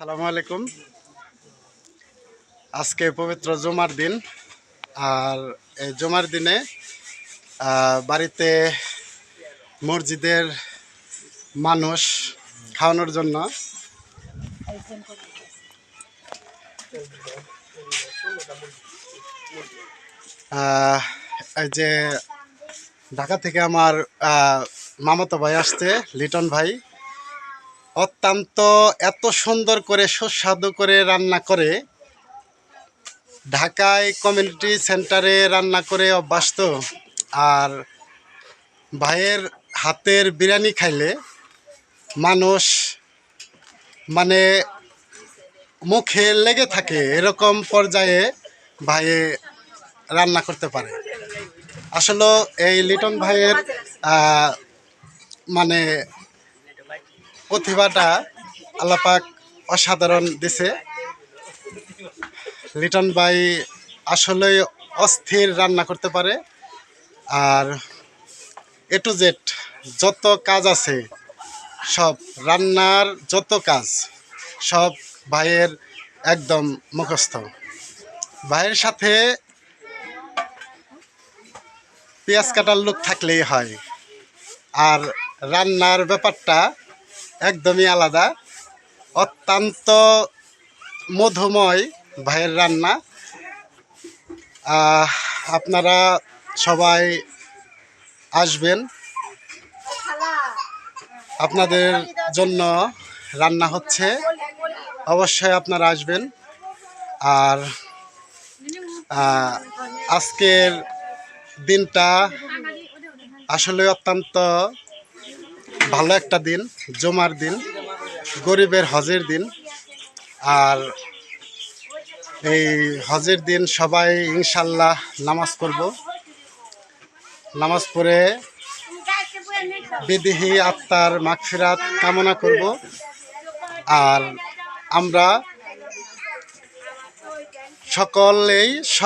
সালামু আলাইকুম। আজকে পবিত্র জুমার দিন। আর এই জুমার দিনে বাড়িতে মসজিদের মানুষ খাওয়ানোর জন্য এই যে ঢাকা থেকে আমার মামাতো ভাই আসছে, লিটন ভাই। অত্যন্ত এত সুন্দর করে সুস্বাদু করে রান্না করে, ঢাকায় কমিউনিটি সেন্টারে রান্না করে অভ্যাস তো। আর ভাইয়ের হাতের বিরিয়ানি খাইলে মানুষ মানে মুখে লেগে থাকে, এরকম পর্যায়ে ভাইয়ে রান্না করতে পারে। আসলে এই লিটন ভাইয়ের মানে প্রতিভাটা আল্লাপাক অসাধারণ দিছে। লিটন ভাই আসলেই অস্থির রান্না করতে পারে। আর এ টু জেড যত কাজ আছে, সব রান্নার যত কাজ সব ভাইয়ের একদম মুখস্থ। ভাইয়ের সাথে পেঁয়াজ কাটার লোক থাকলেই হয়। আর রান্নার ব্যাপারটা একদমই আলাদা, অত্যন্ত মধুময় ভাইয়ের রান্না। আপনারা সবাই আসবেন, আপনাদের জন্য রান্না হচ্ছে, অবশ্যই আপনারা আসবেন। আর আজকের দিনটা আসলে অত্যন্ত ভালো একটা দিন, জুমার দিন, গরিবের হজের দিন। আর এই হজের দিন সবাই ইনশাল্লাহ নামাজ পড়ব। নামাজ পড়ে বিদেহী আত্মার মাগফিরাত কামনা করব। আর আমরা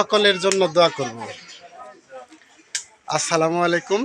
সকলের জন্য দোয়া করব। আসসালামু আলাইকুম।